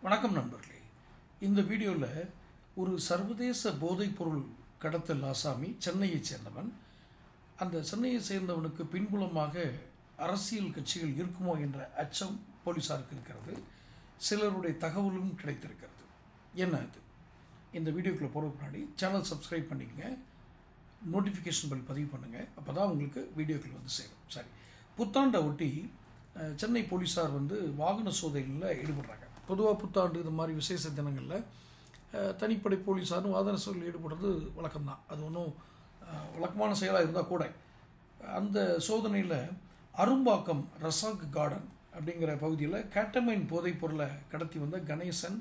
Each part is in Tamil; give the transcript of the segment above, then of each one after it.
வணக்கம் நண்பர்களே. இந்த வீடியோவில் ஒரு சர்வதேச போதைப்பொருள் கடத்தல் ஆசாமி சென்னையைச் சேர்ந்தவன். அந்த சென்னையை சேர்ந்தவனுக்கு பின்புலமாக அரசியல் கட்சிகள் இருக்குமோ என்ற அச்சம் போலீஸாருக்கு இருக்கிறது. சிலருடைய தகவலும் கிடைத்திருக்கிறது. என்ன அது? இந்த வீடியோக்குள்ளே போகிறதுக்கு முன்னாடி சேனல் சப்ஸ்கிரைப் பண்ணிக்கங்க, நோட்டிஃபிகேஷன் பெல் பதிவு பண்ணுங்கள். அப்போ தான் உங்களுக்கு வீடியோக்கள் வந்து சேரும். சரி, புத்தாண்டை ஒட்டி சென்னை போலீஸார் வாகன சோதனைகளில் ஈடுபடுறாங்க. பொதுவாக புத்தாண்டு இது மாதிரி விசேஷ தினங்களில் தனிப்படை போலீஸாரும் வாகன சோதனையில் ஈடுபடுறது வழக்கம்தான். அது ஒன்றும் வழக்கமான செயலாக இருந்தால் கூட அந்த சோதனையில் அரும்பாக்கம் ரசாக் கார்டன் அப்படிங்கிற பகுதியில் கேட்டமைன் போதைப் பொருளை கடத்தி வந்த கணேசன்,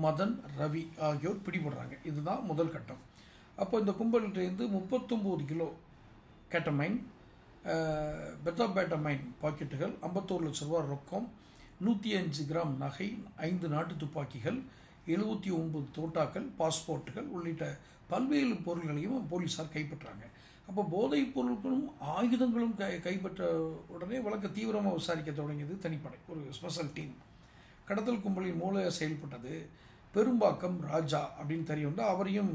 மதன், ரவி ஆகியோர் பிடிபடுறாங்க. இதுதான் முதல் கட்டம். அப்போ இந்த கும்பல்கிட்டேருந்து 39 கிலோ கேட்டமைன், பெத்தாபேட்டமைன் பாக்கெட்டுகள், 51 லட்ச ரூபா ரொக்கம், 105 கிராம் நகை, 5 நாட்டு துப்பாக்கிகள், 79 தோட்டாக்கள், பாஸ்போர்ட்டுகள் உள்ளிட்ட பல்வேறு பொருள்களையும் போலீஸார் கைப்பற்றாங்க. அப்போ போதைப் பொருட்களும் ஆயுதங்களும் கைப்பற்ற உடனே வழக்கு தீவிரமாக விசாரிக்க தொடங்கியது தனிப்படை, ஒரு ஸ்பெஷல் டீம். கடத்தல் கும்பலின் மூல செயல்பட்டது பெரும்பாக்கம் ராஜா அப்படின்னு தெரிய வந்து அவரையும்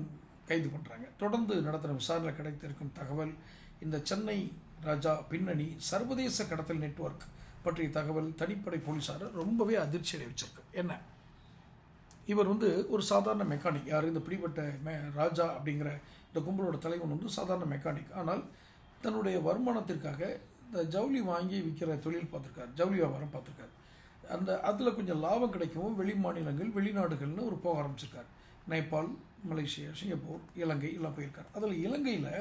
கைது பண்ணுறாங்க. தொடர்ந்து நடத்தின விசாரணை கிடைத்திருக்கும் தகவல், இந்த சென்னை ராஜா பின்னணி சர்வதேச கடத்தல் நெட்வொர்க் பற்றிய தகவல் தனிப்படை போலீஸாரை ரொம்பவே அதிர்ச்சி அடைவிச்சிருக்கு. என்ன, இவர் ஒரு சாதாரண மெக்கானிக். யார்? இந்த பிடிப்பட்ட ராஜா அப்படிங்கிற இந்த கும்பலோட தலைவன் சாதாரண மெக்கானிக். ஆனால் தன்னுடைய வருமானத்திற்காக இந்த ஜவுளி வாங்கி விற்கிற தொழில் பார்த்துருக்காரு, ஜவுளி வியாபாரம் பார்த்துருக்காரு. அதில் கொஞ்சம் லாபம் கிடைக்கவும் வெளி மாநிலங்கள், வெளிநாடுகள்னு போக ஆரம்பிச்சிருக்காரு. நேபாள், மலேசியா, சிங்கப்பூர், இலங்கை எல்லாம் போயிருக்கார். அதில் இலங்கையில்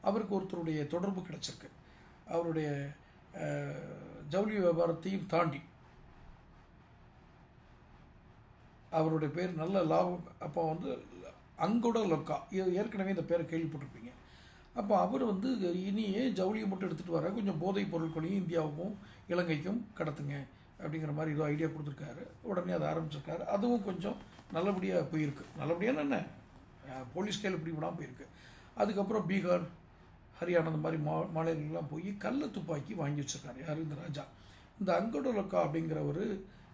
அவருக்கு ஒருத்தருடைய தொடர்பு கிடச்சிருக்கு. அவருடைய ஜவுளி வியாபாரத்தையும் தாண்டி அவருடைய பேர் நல்ல லாபம். அப்போ அங்கோட லொக்கா, ஏற்கனவே இந்த பேரை கேள்விப்பட்டிருப்பீங்க. அப்போ அவர் இனியே ஜவுளியை மட்டும் எடுத்துகிட்டு வர கொஞ்சம் போதைப் பொருட்களையும் இந்தியாவுக்கும் இலங்கைக்கும் கடத்துங்க அப்படிங்கிற மாதிரி ஏதோ ஐடியா கொடுத்துருக்காரு. உடனே அதை ஆரம்பிச்சிருக்காரு. அதுவும் கொஞ்சம் நல்லபடியாக போயிருக்கு. நல்லபடியான என்ன, போலீஸ் கையில் பிடிபடாமல் போயிருக்கு. அதுக்கப்புறம் பீகார், ஹரியானா அந்த மாதிரி மாநிலங்கள்லாம் போய் கள்ள துப்பாக்கி வாங்கி வச்சுருக்காரு. யார்? இந்த ராஜா. இந்த அங்கோட லொக்கா அப்படிங்கிறவர்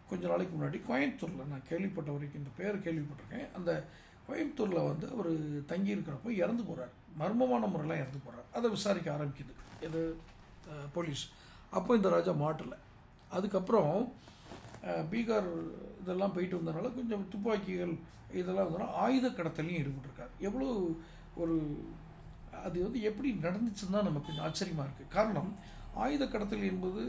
கொஞ்ச நாளைக்கு முன்னாடி கோயம்புத்தூரில், நான் கேள்விப்பட்ட வரைக்கும் இந்த பேர் கேள்விப்பட்டிருக்கேன், அந்த கோயம்புத்தூரில் அவர் தங்கி இருக்கிறப்போ இறந்து போகிறார். மர்மமான முறையெல்லாம் இறந்து போகிறார். அதை விசாரிக்க ஆரம்பிக்குது இது போலீஸ். அப்போ இந்த ராஜா மாட்டலை. அதுக்கப்புறம் பீகார் இதெல்லாம் போயிட்டு வந்ததுனால கொஞ்சம் துப்பாக்கிகள் இதெல்லாம் வந்தோன்னா ஆயுத கடத்தலையும் ஈடுபட்டிருக்கார். எவ்வளோ ஒரு அது எப்படி நடந்துச்சுன்னு தான் நமக்கு கொஞ்சம் ஆச்சரியமாக இருக்குது. காரணம், ஆயுத கடத்தல் என்பது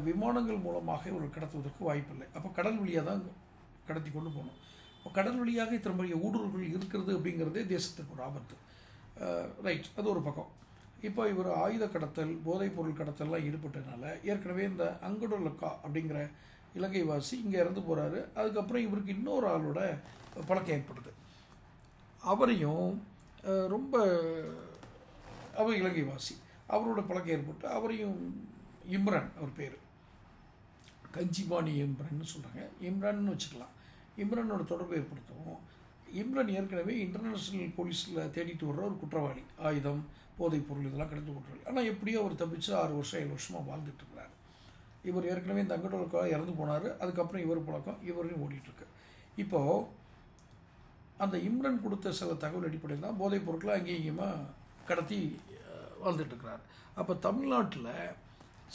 விமானங்கள் மூலமாக இவர்கள் கடத்துவதற்கு வாய்ப்பில்லை. அப்போ கடல் வழியாக தான் கடத்தி கொண்டு போகணும். இப்போ கடல் வழியாக இத்தனை பெரிய ஊடுருவல்கள் இருக்கிறது அப்படிங்கிறதே தேசத்துக்கு ஒரு ஆபத்து. ரைட், அது ஒரு பக்கம். இப்போ இவர் ஆயுத கடத்தல், போதைப் பொருள் கடத்தல்லாம் ஈடுபட்டதுனால ஏற்கனவே இந்த அங்கோட லொக்கா அப்படிங்கிற இலங்கை வாசி இங்கே இறந்து போகிறாரு. அதுக்கப்புறம் இவருக்கு இன்னொரு ஆளோட பழக்கம் ஏற்படுது. அவரையும் ரொம்ப அவர் இலங்கை வாசி, அவரோட பழக்கம் ஏற்பட்டு அவரையும் இம்ரான், அவர் பேர் கஞ்சிபாணி இம்ரான்னு சொல்கிறாங்க, இம்ரான்னு வச்சுக்கலாம். இம்ரானோட தொடர்பு ஏற்படுத்தவும், இம்ரான் ஏற்கனவே இன்டர்நேஷ்னல் போலீஸில் தேடிட்டு வர்ற ஒரு குற்றவாளி, ஆயுதம், போதைப் பொருள் இதெல்லாம் கிடைத்த குற்றவாளி. ஆனால் எப்படியோ அவர் தப்பிச்சு 6 வருஷம் 7 வருஷமாக வாழ்ந்துட்டுருக்கிறார். இவர் ஏற்கனவே இந்த அங்கோட இறந்து போனார். அதுக்கப்புறம் இவர் பழக்கம் இவரையும் ஓடிட்டுருக்கு. இப்போது அந்த இம்ரான் கொடுத்த சில தகவல் அடிப்படையில் தான் போதைப் பொருட்களை அங்கேயும் இங்கேயுமா கடத்தி வாழ்ந்துட்டுருக்கிறார். அப்போ தமிழ்நாட்டில்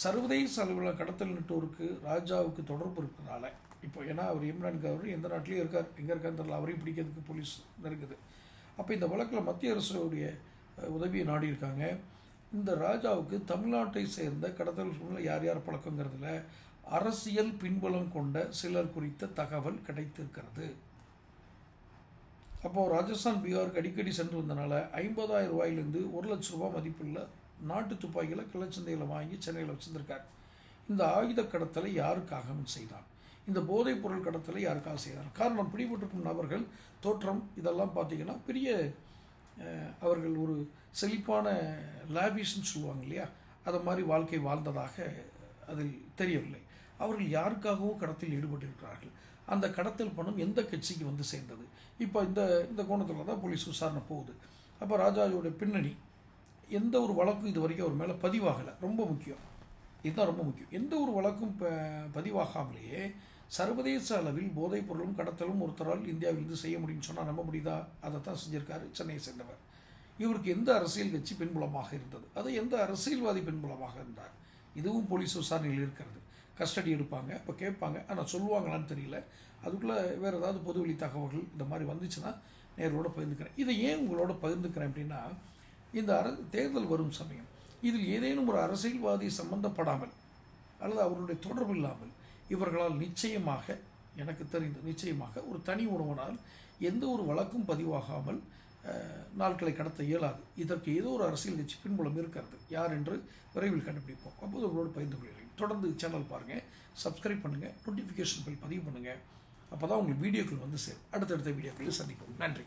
சர்வதேச அளவில் கடத்தல் நெட்வொர்க்கு ராஜாவுக்கு தொடர்பு இருக்கிறதால, இப்போ ஏன்னா அவர் இம்ரானுக்கு அவர் எந்த நாட்டிலையும் இருக்கார், எங்கே இருக்கான்னு தெரியல, அவரையும் பிடிக்கிறதுக்கு போலீஸ் இருக்குது. அப்போ இந்த வழக்கில் மத்திய அரசுடைய உதவியை நாடி இருக்காங்க. இந்த ராஜாவுக்கு தமிழ்நாட்டை சேர்ந்த கடத்தல் சூழ்நிலை யார் யார் பழக்கங்கிறதுல அரசியல் பின்புலம் கொண்ட சிலர் குறித்த தகவல் கிடைத்திருக்கிறது. அப்போது ராஜஸ்தான், பீகாருக்கு அடிக்கடி சென்று வந்தனால 50,000 ரூபாயிலேருந்து 1 லட்ச ரூபா மதிப்புள்ள நாட்டு துப்பாக்கிகளை கிளச்சந்தையில் வாங்கி சென்னையில் வச்சுருக்கார். இந்த ஆயுத கடத்தலை யாருக்காக செய்தான்? இந்த போதைப் பொருள் கடத்தலை யாருக்காக செய்தார்? காரணம், பிடிபட்டிருக்கும் நபர்கள் தோற்றம் இதெல்லாம் பார்த்திங்கன்னா பெரிய அவர்கள் ஒரு செழிப்பான லாவிஷ்னு சொல்லுவாங்க இல்லையா, அதை மாதிரி வாழ்க்கை வாழ்ந்ததாக அதில் தெரியவில்லை. அவர்கள் யாருக்காகவும் கடத்தல் ஈடுபட்டிருக்கிறார்கள். அந்த கடத்தல் பணம் எந்த கட்சிக்கு சேர்ந்தது? இப்போ இந்த கோணத்தில் தான் போலீஸ் விசாரணை போகுது. அப்போ ராஜாவோட பின்னணி, எந்த ஒரு வழக்கும் இது வரைக்கும் அவர் மேலே பதிவாகலை. ரொம்ப முக்கியம், இதுதான் ரொம்ப முக்கியம். எந்த ஒரு வழக்கும் பதிவாகாமலேயே சர்வதேச அளவில் போதைப் பொருளும் கடத்தலும் ஒருத்தரால் இந்தியாவிலிருந்து செய்ய முடியும்னு சொன்னால் நம்ப முடியுதா? அதை தான் செஞ்சிருக்காரு சென்னையை சேர்ந்தவர். இவருக்கு எந்த அரசியல் கட்சி பின்புலமாக இருந்தது, அது எந்த அரசியல்வாதி பின்புலமாக இருந்தார், இதுவும் போலீஸ் விசாரணையில் இருக்கிறது. கஸ்டடி எடுப்பாங்க, இப்போ கேட்பாங்க, ஆனால் சொல்லுவாங்களான்னு தெரியல. அதுக்குள்ளே வேறு ஏதாவது பொதுவெளி தகவல்கள் இந்த மாதிரி வந்துச்சுன்னா நேரோட பகிர்ந்துக்கிறேன். இதை ஏன் உங்களோட பகிர்ந்துக்கிறேன் அப்படின்னா, இந்த தேர்தல் வரும் சமயம் இதில் ஏதேனும் ஒரு அரசியல்வாதி சம்பந்தப்படாமல் அல்லது அவருடைய தொடர்பு இல்லாமல் இவர்களால் நிச்சயமாக, எனக்கு தெரிந்து நிச்சயமாக ஒரு தனி ஒருவனால் எந்த ஒரு வழக்கும் பதிவாகாமல் நாட்களை கடத்த இயலாது. இதற்கு ஏதோ ஒரு அரசியல் கட்சி பின்புலம் இருக்கிறது. யார் என்று விரைவில் கண்டுபிடிப்போம். அப்போது உங்களோடு பகிர்ந்து கொள்கிறேன். தொடர்ந்து சேனல் பாருங்கள், சப்ஸ்கிரைப் பண்ணுங்கள், நோட்டிஃபிகேஷன் பில் பதிவு பண்ணுங்கள். அப்போ தான் உங்களுக்கு வீடியோக்கள் வந்து சேரும். அடுத்தடுத்த வீடியோக்களில் சந்திப்போம். நன்றி.